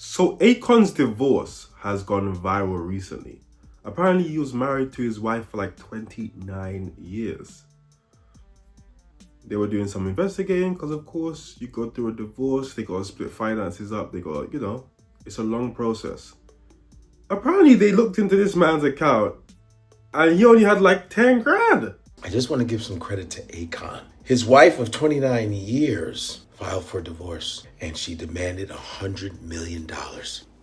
So Akon's divorce has gone viral recently. Apparently he was married to his wife for like 29 years. They were doing some investigating because of course you go through a divorce, they gotta split finances up, they got, it's a long process. Apparently they looked into this man's account and he only had like 10 grand. I just want to give some credit to Akon. His wife of 29 years filed for divorce and she demanded $100 million.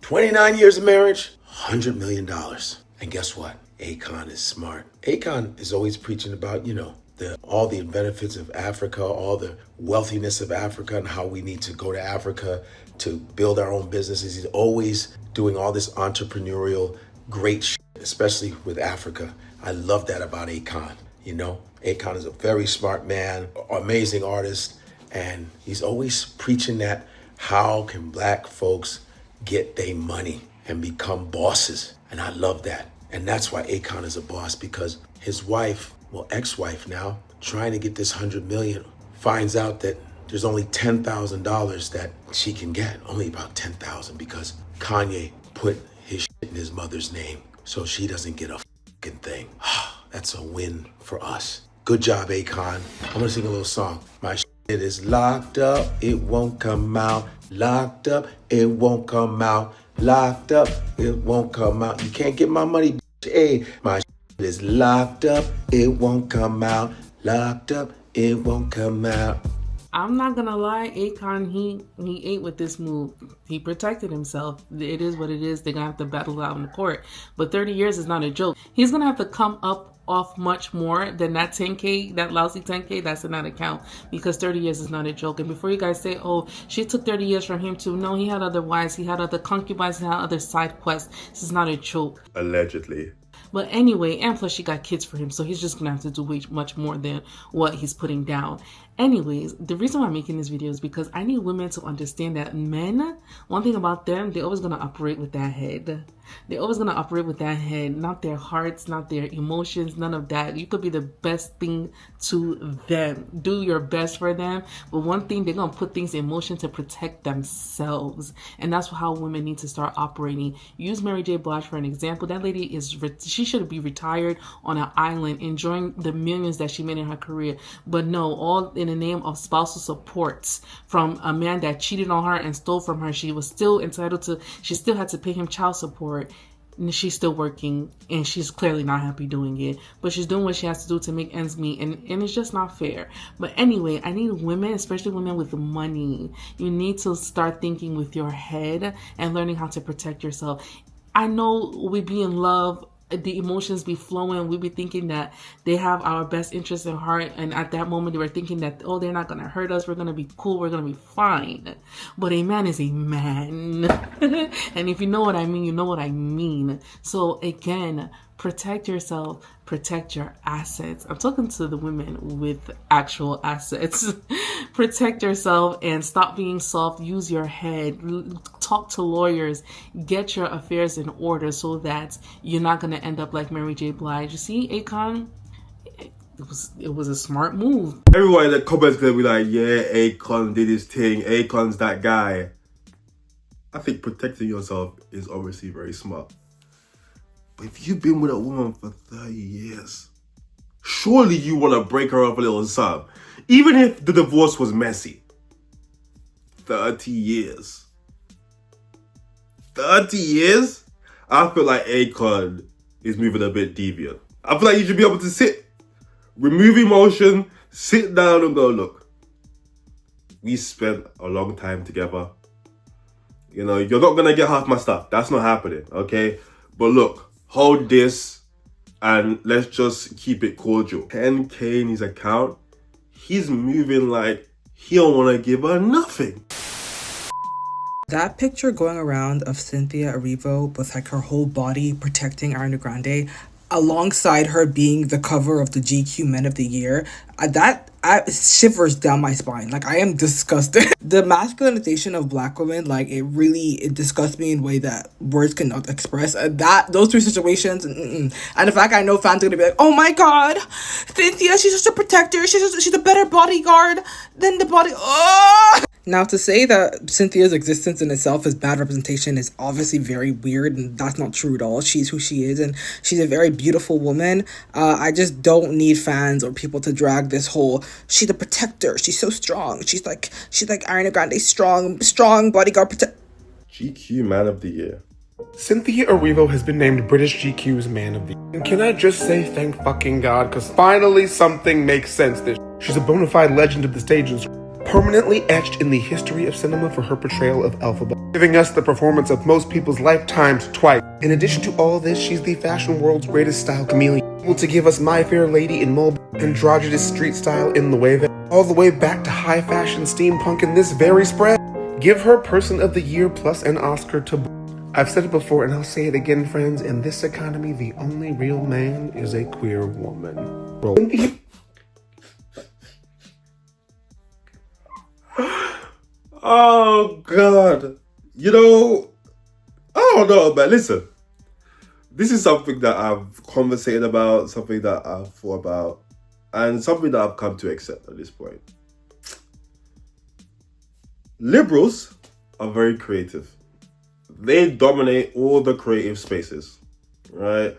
29 years of marriage, $100 million. And guess what? Akon is smart. Akon is always preaching about, all the benefits of Africa, all the wealthiness of Africa and how we need to go to Africa to build our own businesses. He's always doing all this entrepreneurial great shit, especially with Africa. I love that about Akon. Akon is a very smart man, amazing artist, and he's always preaching that how can black folks get their money and become bosses. And I love that. And that's why Akon is a boss, because his wife, ex-wife now, trying to get this $100 million, finds out that there's only $10,000 that she can get, only about $10,000, because Kanye put his shit in his mother's name, so she doesn't get a fucking thing. That's a win for us. Good job, Akon. I'm gonna sing a little song. My shit is locked up, it won't come out. Locked up, it won't come out. Locked up, it won't come out. You can't get my money, bitch. Hey, my shit is locked up, it won't come out. Locked up, it won't come out. I'm not gonna lie, Akon, he ate with this move. He protected himself. It is what it is. They're gonna have to battle it out in the court. But 30 years is not a joke. He's gonna have to come up off much more than that 10K, that lousy 10K, that's in that account, because 30 years is not a joke. And before you guys say, oh, she took 30 years from him too. No, he had other wives, he had other concubines, he had other side quests. This is not a joke. Allegedly. But anyway, and plus she got kids for him, so he's just gonna have to do way much more than what he's putting down. Anyways, the reason why I'm making this video is because I need women to understand that men, one thing about them, they're always gonna operate with that head. They're always gonna operate with that head, not their hearts, not their emotions, none of that. You could be the best thing to them. Do your best for them. But one thing, they're gonna put things in motion to protect themselves. And that's how women need to start operating. Use Mary J. Blige for an example. That lady she should be retired on an island, enjoying the millions that she made in her career. But no, all in the name of spousal supports from a man that cheated on her and stole from her. She was still entitled to, she still had to pay him child support. And she's still working and she's clearly not happy doing it, but she's doing what she has to do to make ends meet, and it's just not fair. But anyway, I need women, especially women with money, you need to start thinking with your head and learning how to protect yourself. I know we be in love, the emotions be flowing, we be thinking that they have our best interests in heart, and at that moment they were thinking that, oh, they're not gonna hurt us, we're gonna be cool, we're gonna be fine. But a man is a man. And if you know what I mean, you know what I mean. So again, protect yourself, protect your assets. I'm talking to the women with actual assets. Protect yourself and stop being soft. Use your head. Talk to lawyers. Get your affairs in order so that you're not going to end up like Mary J. Blige. You see, Akon, it was a smart move. Everyone in the comments gonna be like, yeah, Akon did his thing. Akon's that guy. I think protecting yourself is obviously very smart. But if you've been with a woman for 30 years, surely you want to break her up a little something. Even if the divorce was messy. 30 years. 30 years? I feel like Akon is moving a bit deviant. I feel like you should be able to sit, remove emotion, sit down and go, look, we spent a long time together. You're not going to get half my stuff. That's not happening, okay? But look, hold this and let's just keep it cordial. 10K in his account, he's moving like he don't want to give her nothing. That picture going around of Cynthia Erivo with like her whole body protecting Ariana Grande, alongside her being the cover of the GQ Men of the Year, that shivers down my spine. Like, I am disgusted. The masculinization of black women, like, it disgusts me in a way that words cannot express. Those three situations, and the fact I know fans are gonna be like, oh my god, Cynthia, she's just a protector, she's a better bodyguard than the body. Oh! Now, to say that Cynthia's existence in itself is bad representation is obviously very weird, and that's not true at all. She's who she is, and she's a very beautiful woman. I just don't need fans or people to drag this whole, she's a protector, she's so strong, she's like Ariana Grande, strong bodyguard protect. GQ Man of the Year. Cynthia Erivo has been named British GQ's Man of the Year. And can I just say thank fucking God, because finally something makes sense. She's a bona fide legend of the stages, permanently etched in the history of cinema for her portrayal of Elphaba, giving us the performance of most people's lifetimes twice. In addition to all this, she's the fashion world's greatest style chameleon, able to give us My Fair Lady in Mulberry, androgynous street style in the Wave, all the way back to high fashion steampunk in this very spread. Give her Person of the Year plus an Oscar to... I've said it before and I'll say it again, friends. In this economy, the only real man is a queer woman. Oh, God. You know, I don't know, man. Listen, this is something that I've conversated about, something that I've thought about, and something that I've come to accept at this point. Liberals are very creative. They dominate all the creative spaces, right?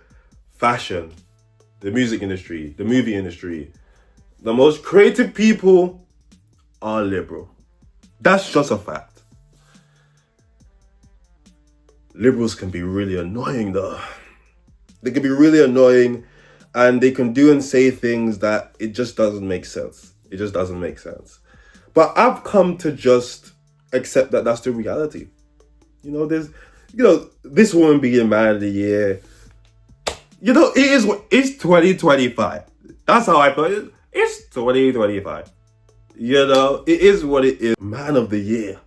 Fashion, the music industry, the movie industry. The most creative people are liberal. That's just a fact. Liberals can be really annoying though. They can be really annoying, and they can do and say things that it just doesn't make sense. It just doesn't make sense. But I've come to just accept that that's the reality. You know, this woman being Man of the Year, it's 2025. That's how I put it. It's 2025. It is what it is. Man of the Year.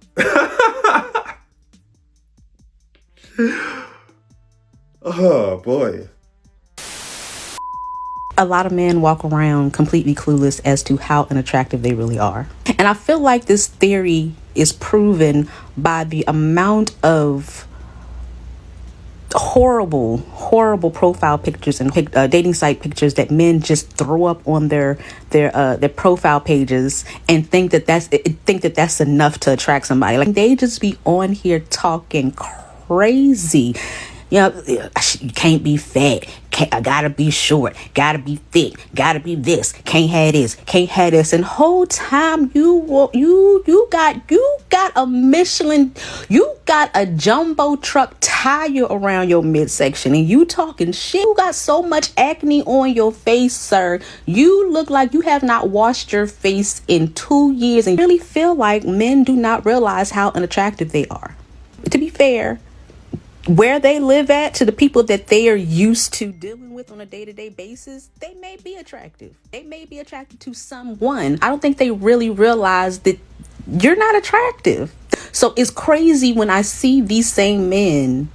Oh, boy. A lot of men walk around completely clueless as to how unattractive they really are. And I feel like this theory is proven by the amount of horrible profile pictures and dating site pictures that men just throw up on their profile pages and think that that's enough to attract somebody. Like, they just be on here talking crazy. You know, you can't be fat. I gotta be short. Gotta be thick. Gotta be this. Can't have this. Can't have this. And whole time you got a Michelin. You got a jumbo truck tire around your midsection, and you talking shit. You got so much acne on your face, sir. You look like you have not washed your face in 2 years, and you really feel like men do not realize how unattractive they are. To be fair, where they live at, to the people that they are used to dealing with on a day-to-day basis, they may be attractive. They may be attracted to someone. I don't think they really realize that you're not attractive. So it's crazy when I see these same men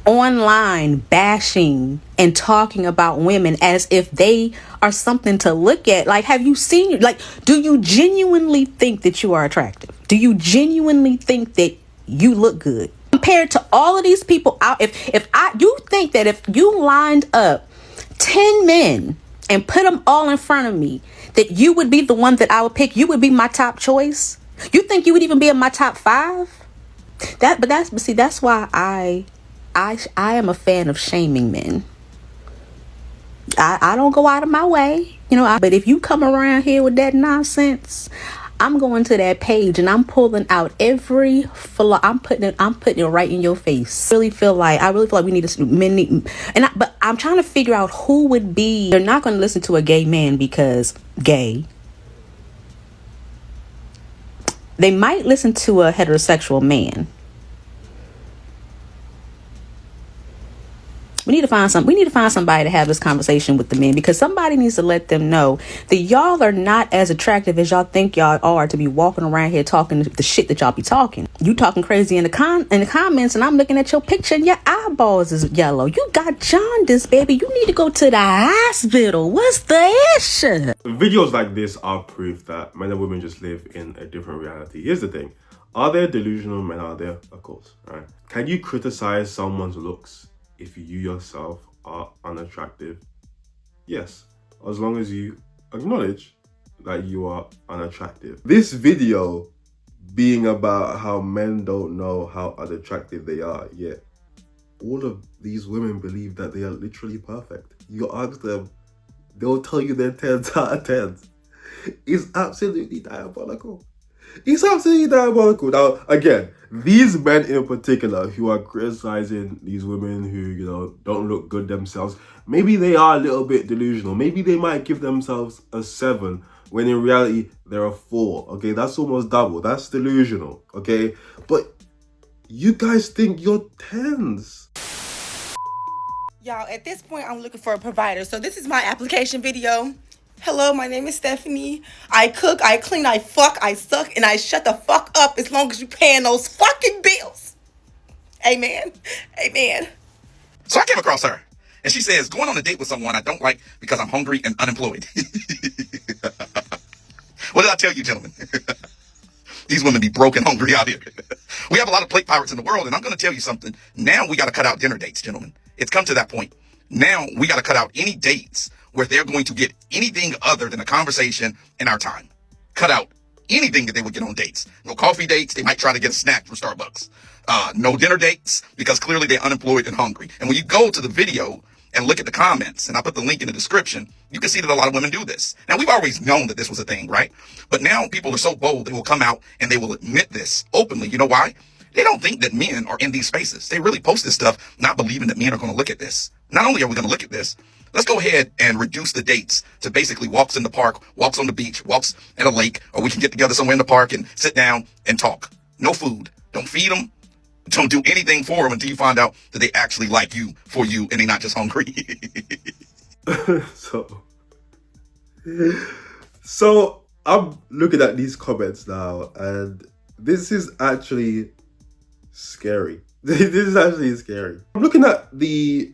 online bashing and talking about women as if they are something to look at. Like, have you seen, like, do you genuinely think that you are attractive? Do you genuinely think that you look good? Compared to all of these people out, you think that if you lined up 10 men and put them all in front of me, that you would be the one that I would pick? You would be my top choice? You think you would even be in my top 5? That's why I am a fan of shaming men. I don't go out of my way, but if you come around here with that nonsense, I'm going to that page and I'm pulling out every flaw. I'm putting it right in your face. I really feel like we need to but I'm trying to figure out who would be. They're not going to listen to a gay man because gay. They might listen to a heterosexual man. We need to find somebody to have this conversation with the men, because somebody needs to let them know that y'all are not as attractive as y'all think y'all are to be walking around here talking the shit that y'all be talking. You talking crazy in the comments, and I'm looking at your picture and your eyeballs is yellow. You got jaundice, baby. You need to go to the hospital. What's the issue? Videos like this are proof that men and women just live in a different reality. Here's the thing. Are there delusional men out there? Of course, right? Can you criticize someone's looks if you yourself are unattractive? Yes, as long as you acknowledge that you are unattractive. This video being about how men don't know how unattractive they are, yet all of these women believe that they are literally perfect. You ask them, they'll tell you they're 10s out of 10s. It's absolutely diabolical. It's absolutely diabolical. Now, again, these men in particular who are criticizing these women who, you know, don't look good themselves, maybe they are a little bit delusional. Maybe they might give themselves a 7 when in reality they're a 4. Okay, that's almost double. That's delusional. Okay, but you guys think you're 10s. Y'all, at this point, I'm looking for a provider. So this is my application video. Hello, my name is Stephanie. I cook, I clean, I fuck, I suck, and I shut the fuck up as long as you paying those fucking bills. Amen. Amen. So I came across her, and she says, going on a date with someone I don't like because I'm hungry and unemployed. What did I tell you, gentlemen? These women be broke and hungry out here. We have a lot of plate pirates in the world, and I'm going to tell you something. Now we got to cut out dinner dates, gentlemen. It's come to that point. Now we got to cut out any dates where they're going to get anything other than a conversation in our time. Cut out anything that they would get on dates. No coffee dates. They might try to get a snack from Starbucks. No dinner dates because clearly they're unemployed and hungry. And when you go to the video and look at the comments, and I put the link in the description, you can see that a lot of women do this. Now, we've always known that this was a thing, right? But now people are so bold, they will come out and they will admit this openly. You know why? They don't think that men are in these spaces. They really post this stuff not believing that men are going to look at this. Not only are we going to look at this, let's go ahead and reduce the dates to basically walks in the park, walks on the beach, walks at a lake, or we can get together somewhere in the park and sit down and talk. No food. Don't feed them. Don't do anything for them until you find out that they actually like you for you and they're not just hungry. So I'm looking at these comments now, and this is actually scary. This is actually scary. I'm looking at the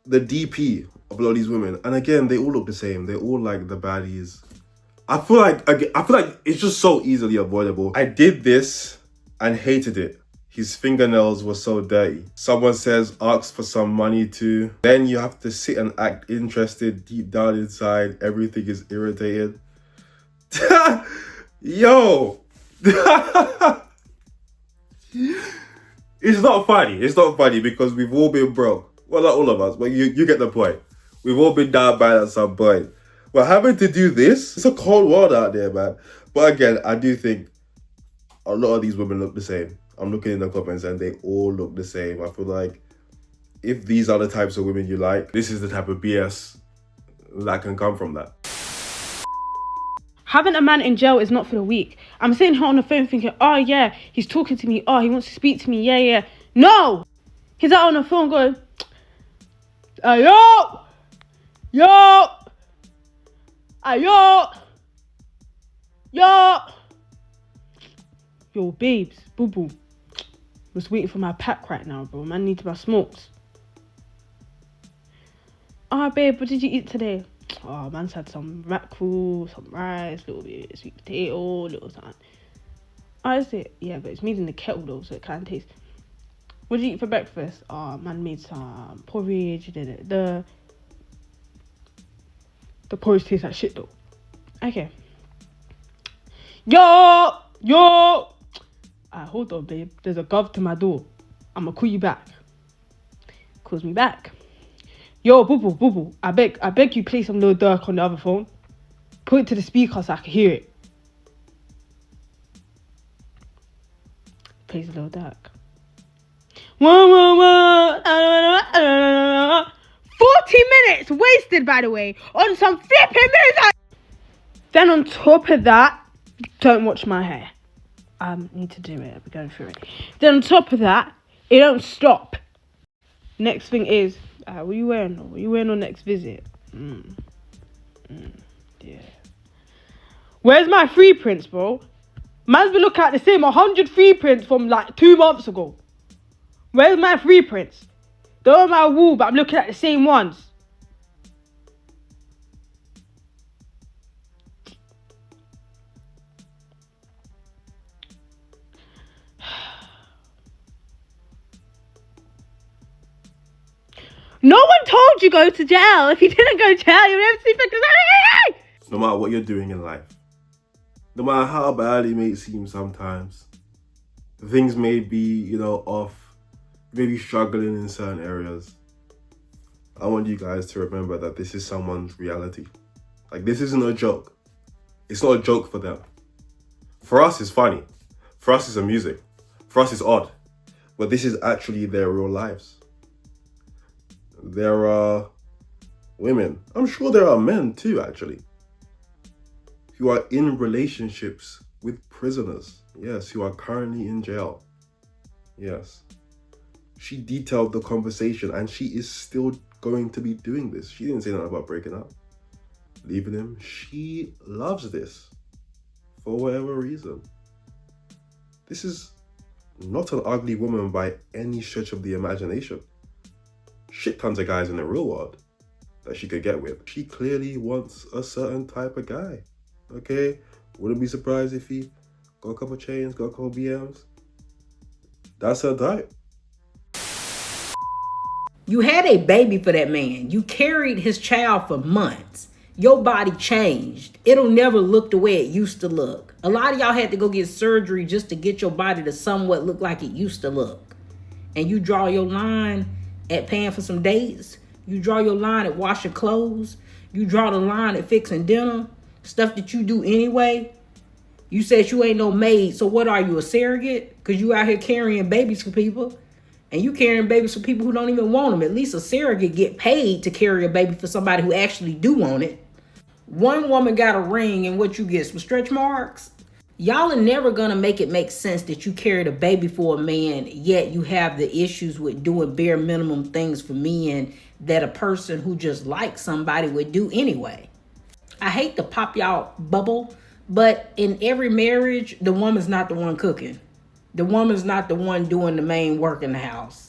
DP of a lot of these women, and again, they all look the same. They're all like the baddies. I feel like it's just so easily avoidable. I did this and hated it. His fingernails were so dirty. Someone says, ask for some money too. Then you have to sit and act interested. Deep down inside, everything is irritated. Yo. It's not funny. It's not funny because we've all been broke. Well, not all of us, but you get the point. We've all been down bad at some point. But having to do this, it's a cold world out there, man. But again, I do think a lot of these women look the same. I'm looking in the comments and they all look the same. I feel like if these are the types of women you like, this is the type of BS that can come from that. Having a man in jail is not for the weak. I'm sitting here on the phone thinking, oh yeah, he's talking to me. Oh, he wants to speak to me. Yeah. No! He's out on the phone going, yo! Yo, babes, boo-boo. Just waiting for my pack right now, bro. Man needs my smokes. Oh, babe, what did you eat today? Oh, man's had some mackerel, some rice, little bit of sweet potato, little something. Oh, is it? Yeah, but it's made in the kettle though, so it kind of tastes. What did you eat for breakfast? Oh, man made some porridge. The porridge tastes like shit though. Okay. Yo! Hold on, babe. There's a gov to my door. I'ma call you back. Calls me back. Yo, boo-boo. I beg you play some Lil Durk on the other phone. Put it to the speaker so I can hear it. Plays Lil Durk. 40 minutes wasted, by the way, on some flipping music. Then on top of that, don't watch my hair. I need to do it. I'll be going through it. Then on top of that, it don't stop. Next thing is, what are you wearing? What are you wearing on next visit? Yeah. Where's my free prints, bro? Man's been looking at the same 100 free prints from like 2 months ago. Where's my free prints? They're on my wall, but I'm looking at the same ones. No one told you go to jail. If you didn't go to jail, you would never see pictures. No matter what you're doing in life, no matter how bad it may seem sometimes, things may be, you know, off, maybe struggling in certain areas. I want you guys to remember that this is someone's reality. Like, this isn't a joke. It's not a joke for them. For us, it's funny. For us, it's amusing. For us, it's odd. But this is actually their real lives. There are women, I'm sure there are men too, actually, who are in relationships with prisoners. Yes, who are currently in jail. Yes. She detailed the conversation and she is still going to be doing this. She didn't say nothing about breaking up, leaving him. She loves this for whatever reason. This is not an ugly woman by any stretch of the imagination. Shit tons of guys in the real world that she could get with. She clearly wants a certain type of guy. Okay? Wouldn't be surprised if he got a couple chains, got a couple BMs. That's her type. You had a baby for that man. You carried his child for months. Your body changed. It'll never look the way it used to look. A lot of y'all had to go get surgery just to get your body to somewhat look like it used to look. And you draw your line at paying for some dates. You draw your line at washing clothes. You draw the line at fixing dinner. Stuff that you do anyway. You said you ain't no maid, so what are you, a surrogate? Because you out here carrying babies for people. And you carrying babies for people who don't even want them. At least a surrogate get paid to carry a baby for somebody who actually do want it. One woman got a ring and what you get, some stretch marks? Y'all are never going to make it make sense that you carried a baby for a man, yet you have the issues with doing bare minimum things for men that a person who just likes somebody would do anyway. I hate to pop y'all bubble, but in every marriage, the woman's not the one cooking. The woman's not the one doing the main work in the house.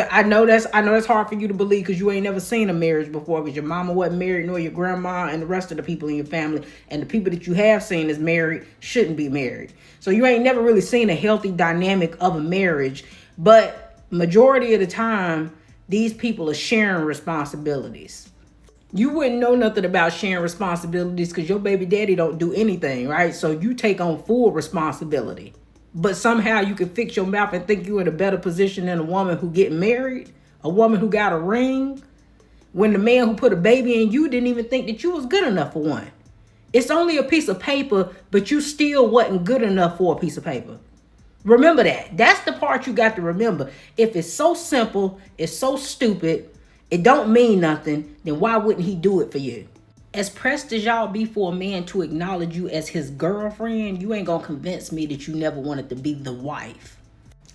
I know that's hard for you to believe because you ain't never seen a marriage before, because your mama wasn't married, nor your grandma and the rest of the people in your family, and the people that you have seen is married shouldn't be married. So you ain't never really seen a healthy dynamic of a marriage, but majority of the time, these people are sharing responsibilities. You wouldn't know nothing about sharing responsibilities because your baby daddy don't do anything, right? So you take on full responsibility. But somehow you can fix your mouth and think you're in a better position than a woman who get married, a woman who got a ring, when the man who put a baby in you didn't even think that you was good enough for one. It's only a piece of paper, but you still wasn't good enough for a piece of paper. Remember that. That's the part you got to remember. If it's so simple, it's so stupid, it don't mean nothing, then why wouldn't he do it for you? As pressed as y'all be for a man to acknowledge you as his girlfriend, you ain't gonna convince me that you never wanted to be the wife.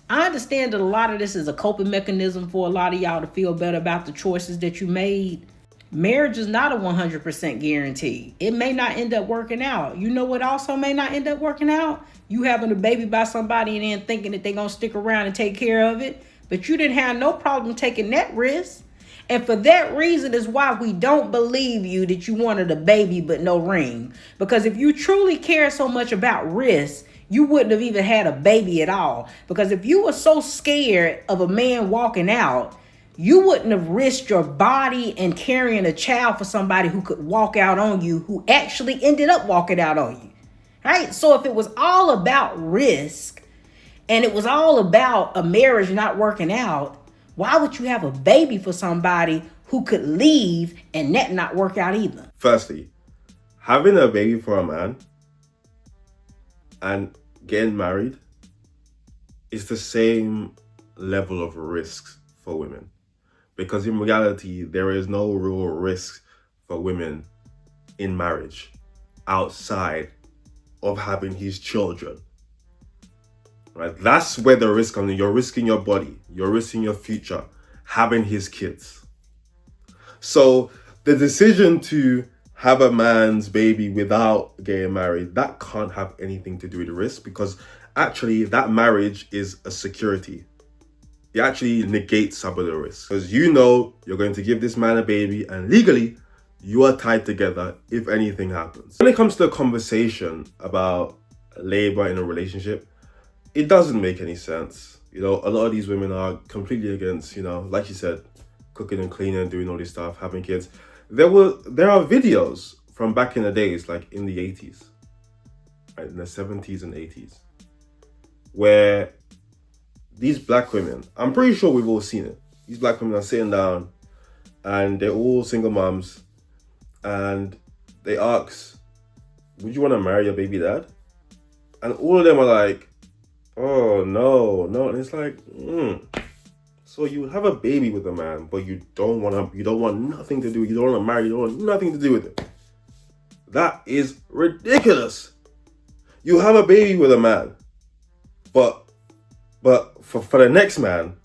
I understand that a lot of this is a coping mechanism for a lot of y'all to feel better about the choices that you made. Marriage is not a 100% guarantee. It may not end up working out. You know what also may not end up working out? You having a baby by somebody and then thinking that they're gonna stick around and take care of it. But you didn't have no problem taking that risk. And for that reason is why we don't believe you that you wanted a baby but no ring. Because if you truly care so much about risk, you wouldn't have even had a baby at all. Because if you were so scared of a man walking out, you wouldn't have risked your body and carrying a child for somebody who could walk out on you, who actually ended up walking out on you. Right? So if it was all about risk and it was all about a marriage not working out, why would you have a baby for somebody who could leave and that not work out either? Firstly, having a baby for a man and getting married is the same level of risks for women. Because in reality, there is no real risk for women in marriage outside of having his children. Right? That's where the risk comes in. You're risking your body. You're risking your future, having his kids. So the decision to have a man's baby without getting married, that can't have anything to do with risk, because actually that marriage is a security. It actually negates some of the risk, because you know you're going to give this man a baby and legally you are tied together if anything happens. When it comes to the conversation about labor in a relationship, it doesn't make any sense. You know, a lot of these women are completely against, you know, like you said, cooking and cleaning, doing all this stuff, having kids. There are videos from back in the days, like in the 80s, in the 70s and 80s, where these black women, I'm pretty sure we've all seen it. These black women are sitting down and they're all single moms and they ask, would you want to marry your baby dad? And all of them are like, oh, no. And it's like, So you have a baby with a man, but you don't want nothing to do, you don't want to marry, you don't want nothing to do with it. That is ridiculous. You have a baby with a man, but for the next man,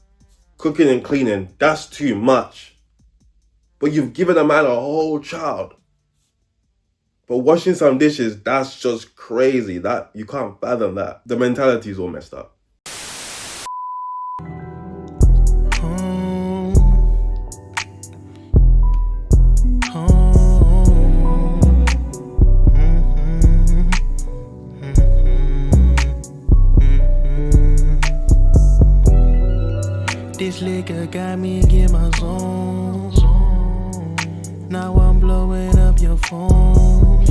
cooking and cleaning, that's too much. But you've given a man a whole child. But washing some dishes, that's just crazy. That you can't fathom that. The mentality is all messed up. This liquor got me in my zone. Now I'm blowing up your phone.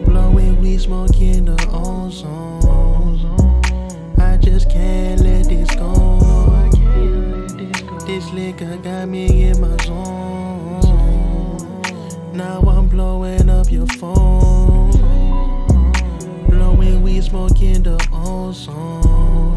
Blowing weed, smoking the ozone. I just can't let this go. This liquor got me in my zone. Now I'm blowing up your phone. Blowing weed, smoking the ozone.